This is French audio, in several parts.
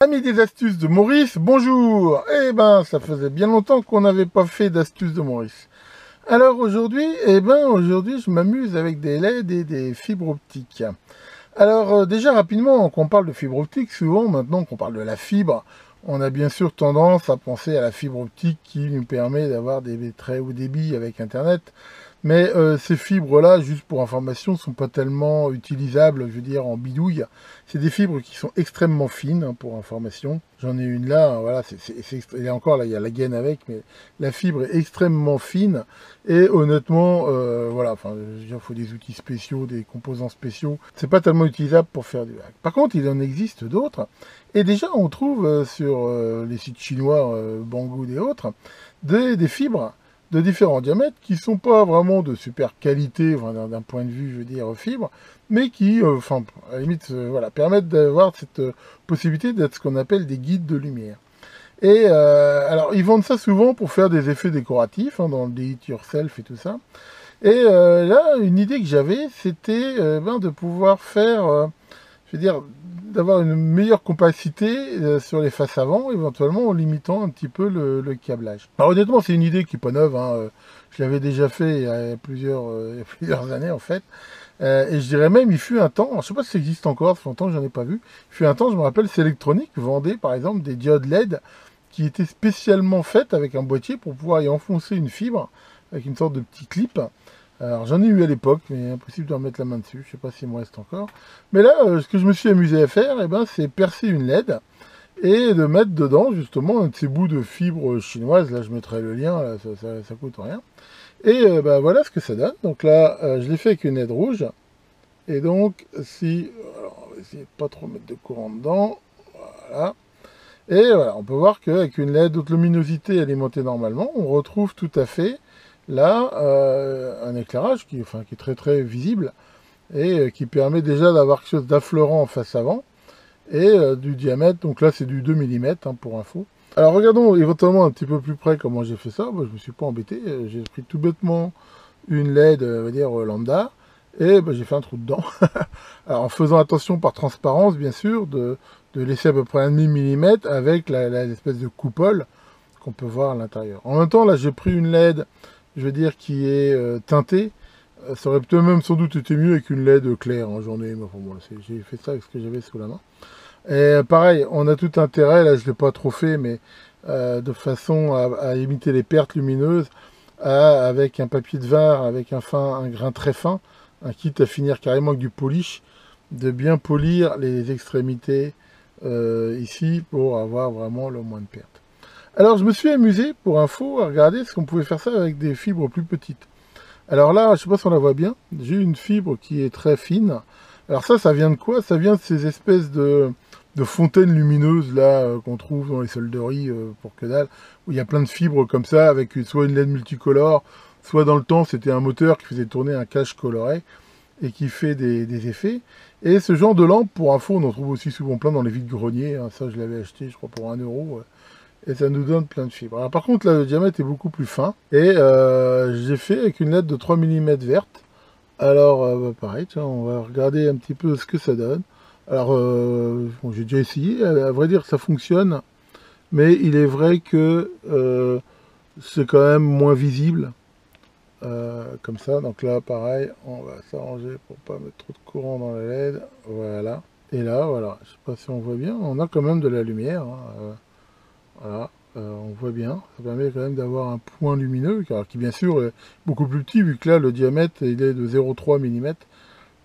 Amis des astuces de Maurice, bonjour. Eh ben, ça faisait bien longtemps qu'on n'avait pas fait d'astuces de Maurice. Alors aujourd'hui, aujourd'hui, je m'amuse avec des LED et des fibres optiques. Alors déjà rapidement, quand on parle de fibre optique, souvent maintenant qu'on parle de la fibre, on a bien sûr tendance à penser à la fibre optique qui nous permet d'avoir des très hauts débits avec Internet. Mais ces fibres-là, juste pour information, ne sont pas tellement utilisables, je veux dire, en bidouille. C'est des fibres qui sont extrêmement fines, hein, pour information. J'en ai une là, voilà, et encore là, il y a la gaine avec, mais la fibre est extrêmement fine. Et honnêtement, voilà, enfin, je veux dire, il faut des outils spéciaux, des composants spéciaux. C'est pas tellement utilisable pour faire du hack. Par contre, il en existe d'autres. Et déjà, on trouve sur les sites chinois, Banggood et autres, des fibres de différents diamètres qui sont pas vraiment de super qualité, enfin, d'un point de vue, je veux dire, fibre, mais qui, enfin, à la limite, voilà, permettent d'avoir cette possibilité d'être ce qu'on appelle des guides de lumière. Et alors, ils vendent ça souvent pour faire des effets décoratifs, hein, dans le Do It Yourself et tout ça. Et là, une idée que j'avais, c'était de pouvoir faire, je veux dire, d'avoir une meilleure compacité sur les faces avant, éventuellement en limitant un petit peu le câblage. Alors honnêtement, c'est une idée qui n'est pas neuve, hein. Je l'avais déjà fait il y a plusieurs années en fait. Et je dirais même, il fut un temps, alors, je sais pas si ça existe encore, ça fait longtemps que j'en ai pas vu, il fut un temps, je me rappelle, Selectronic vendait par exemple des diodes LED qui étaient spécialement faites avec un boîtier pour pouvoir y enfoncer une fibre avec une sorte de petit clip. Alors j'en ai eu à l'époque, mais impossible de remettre la main dessus, je sais pas s'il me reste encore. Mais là, ce que je me suis amusé à faire, c'est percer une LED et de mettre dedans justement un de ces bouts de fibre chinoise. Là je mettrai le lien, là, ça coûte rien. Et voilà ce que ça donne. Donc là, je l'ai fait avec une LED rouge. Et donc, si... Alors, on va essayer de pas trop mettre de courant dedans. Voilà. Et voilà, on peut voir qu'avec une LED haute luminosité alimentée normalement, on retrouve tout à fait là un éclairage qui est très très visible et qui permet déjà d'avoir quelque chose d'affleurant en face avant et du diamètre, donc là c'est du 2 mm, hein, pour info. Alors regardons éventuellement un petit peu plus près comment j'ai fait ça. Moi, je me suis pas embêté, j'ai pris tout bêtement une LED, on va dire lambda, et j'ai fait un trou dedans. Alors en faisant attention par transparence bien sûr de laisser à peu près 1,5 mm avec l'espèce de coupole qu'on peut voir à l'intérieur. En même temps là j'ai pris une LED, je veux dire, qui est teintée. Ça aurait peut-être même sans doute été mieux avec une LED claire en journée, mais enfin, bon, j'ai fait ça avec ce que j'avais sous la main. Et pareil, on a tout intérêt, là je ne l'ai pas trop fait, mais de façon à limiter les pertes lumineuses, avec un papier de verre, avec un grain très fin, quitte à finir carrément avec du polish, de bien polir les extrémités ici pour avoir vraiment le moins de pertes. Alors je me suis amusé, pour info, à regarder ce qu'on pouvait faire ça avec des fibres plus petites. Alors là, je ne sais pas si on la voit bien, j'ai une fibre qui est très fine. Alors ça vient de quoi? Ça vient de ces espèces de fontaines lumineuses là qu'on trouve dans les solderies pour que dalle, où il y a plein de fibres comme ça, avec soit une LED multicolore, soit dans le temps c'était un moteur qui faisait tourner un cache coloré et qui fait des effets. Et ce genre de lampe, pour info, on en trouve aussi souvent plein dans les vides-greniers, hein. Ça je l'avais acheté je crois pour 1 euro. Et ça nous donne plein de fibres. Alors par contre, là, le diamètre est beaucoup plus fin. Et j'ai fait avec une LED de 3 mm verte. Alors, pareil, tiens, on va regarder un petit peu ce que ça donne. Alors, bon, j'ai déjà essayé. À vrai dire, ça fonctionne. Mais il est vrai que c'est quand même moins visible. Comme ça. Donc là, pareil, on va s'arranger pour pas mettre trop de courant dans la LED. Voilà. Et là, voilà. Je sais pas si on voit bien. On a quand même de la lumière, hein. Voilà, on voit bien, ça permet quand même d'avoir un point lumineux, qui bien sûr est beaucoup plus petit, vu que là le diamètre il est de 0,3 mm,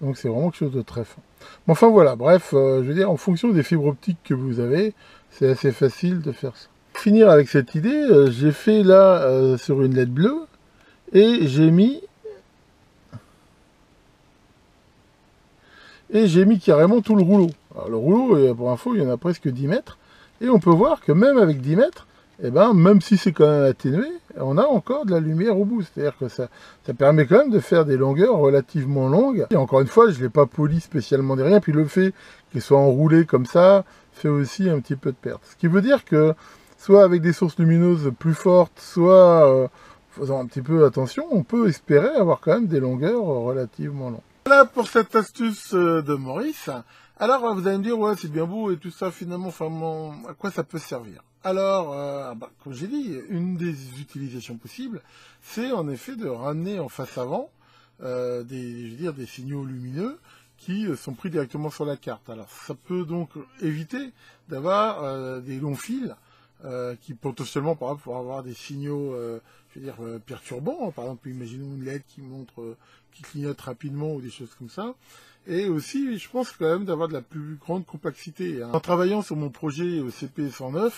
donc c'est vraiment quelque chose de très fin. Mais enfin voilà, bref, je veux dire, en fonction des fibres optiques que vous avez, c'est assez facile de faire ça. Pour finir avec cette idée, j'ai fait là sur une LED bleue, et j'ai mis carrément tout le rouleau. Alors, le rouleau, pour info, il y en a presque 10 mètres. Et on peut voir que même avec 10 mètres, même si c'est quand même atténué, on a encore de la lumière au bout. C'est-à-dire que ça permet quand même de faire des longueurs relativement longues. Et encore une fois, je ne l'ai pas poli spécialement de rien. Puis le fait qu'il soit enroulé comme ça fait aussi un petit peu de perte. Ce qui veut dire que, soit avec des sources lumineuses plus fortes, soit faisant un petit peu attention, on peut espérer avoir quand même des longueurs relativement longues. Voilà pour cette astuce de Maurice. Alors, vous allez me dire, ouais, c'est bien beau et tout ça, finalement, enfin, à quoi ça peut servir? Alors, comme j'ai dit, une des utilisations possibles, c'est en effet de ramener en face avant je veux dire, des signaux lumineux qui sont pris directement sur la carte. Alors, ça peut donc éviter d'avoir des longs fils qui potentiellement, par exemple, pour avoir des signaux, je veux dire, perturbants. Par exemple, imaginons une LED qui montre, qui clignote rapidement ou des choses comme ça. Et aussi, je pense quand même d'avoir de la plus grande complexité. En travaillant sur mon projet CP109,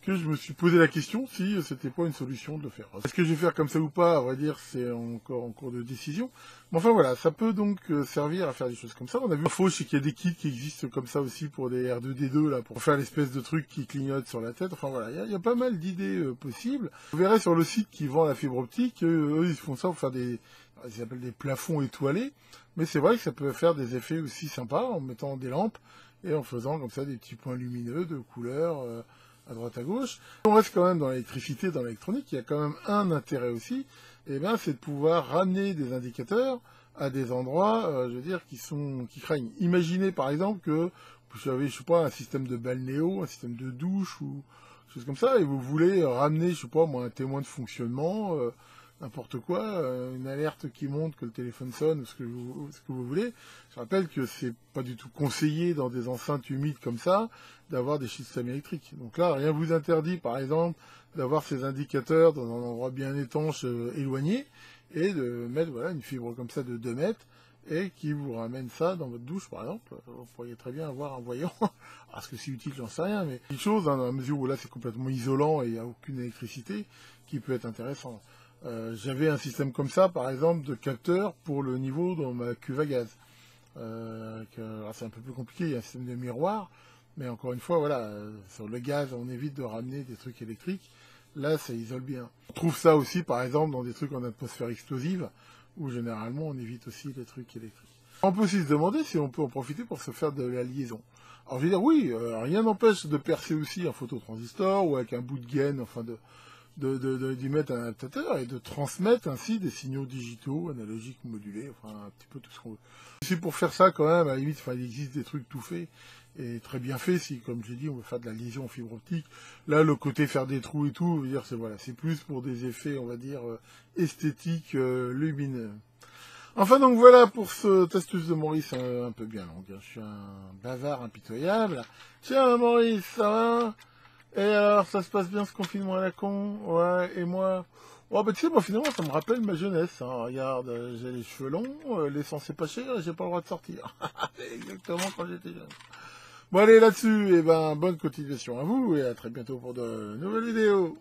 que je me suis posé la question si c'était pas une solution de le faire. Est-ce que je vais faire comme ça ou pas? À vrai dire, c'est encore en cours de décision. Mais enfin voilà, ça peut donc servir à faire des choses comme ça. On a vu info, je sais qu'il y a des kits qui existent comme ça aussi pour des R2D2 là, pour faire l'espèce de truc qui clignote sur la tête. Enfin voilà, il y a pas mal d'idées possibles. Vous verrez sur le site qui vend la fibre optique, eux ils font ça pour faire ils appellent des plafonds étoilés. Mais c'est vrai que ça peut faire des effets aussi sympas en mettant des lampes et en faisant comme ça des petits points lumineux de couleurs à droite à gauche. On reste quand même dans l'électricité, dans l'électronique, il y a quand même un intérêt aussi, et bien c'est de pouvoir ramener des indicateurs à des endroits, je veux dire, qui craignent. Imaginez par exemple que vous avez, je sais pas, un système de balnéo, un système de douche ou chose comme ça, et vous voulez ramener, je sais pas, moi, un témoin de fonctionnement, n'importe quoi, une alerte qui montre que le téléphone sonne, ou ce que vous voulez. Je rappelle que c'est pas du tout conseillé dans des enceintes humides comme ça d'avoir des systèmes électriques. Donc là, rien vous interdit, par exemple, d'avoir ces indicateurs dans un endroit bien étanche, éloigné, et de mettre voilà une fibre comme ça de 2 mètres, et qui vous ramène ça dans votre douche, par exemple. Vous pourriez très bien avoir un voyant. Est-ce que c'est utile, j'en sais rien, mais une chose, hein, dans la mesure où là c'est complètement isolant et il n'y a aucune électricité, qui peut être intéressant. J'avais un système comme ça, par exemple, de capteur pour le niveau dans ma cuve à gaz. C'est un peu plus compliqué, il y a un système de miroir, mais encore une fois, voilà, sur le gaz, on évite de ramener des trucs électriques. Là, ça isole bien. On trouve ça aussi, par exemple, dans des trucs en atmosphère explosive, où généralement, on évite aussi les trucs électriques. On peut aussi se demander si on peut en profiter pour se faire de la liaison. Alors, je veux dire, oui, rien n'empêche de percer aussi un phototransistor, ou avec un bout de gaine, enfin d'y mettre un adaptateur et de transmettre ainsi des signaux digitaux, analogiques ou modulés, enfin un petit peu tout ce qu'on veut. C'est pour faire ça quand même, à la limite, enfin, il existe des trucs tout faits et très bien faits si, comme j'ai dit, on veut faire de la liaison en fibre optique. Là, le côté faire des trous et tout, veut dire, c'est plus pour des effets, on va dire, esthétiques, lumineux. Enfin donc voilà pour cette astuce de Maurice un peu bien longue. Je suis un bavard impitoyable. Tiens Maurice, ça va? Et alors, ça se passe bien ce confinement à la con? Ouais, et moi? Oh, bah tu sais, moi finalement, ça me rappelle ma jeunesse. Hein. Regarde, j'ai les cheveux longs, l'essence c'est pas cher, j'ai pas le droit de sortir. C'est exactement quand j'étais jeune. Bon, allez, là-dessus, et ben, bonne continuation à vous, et à très bientôt pour de nouvelles vidéos.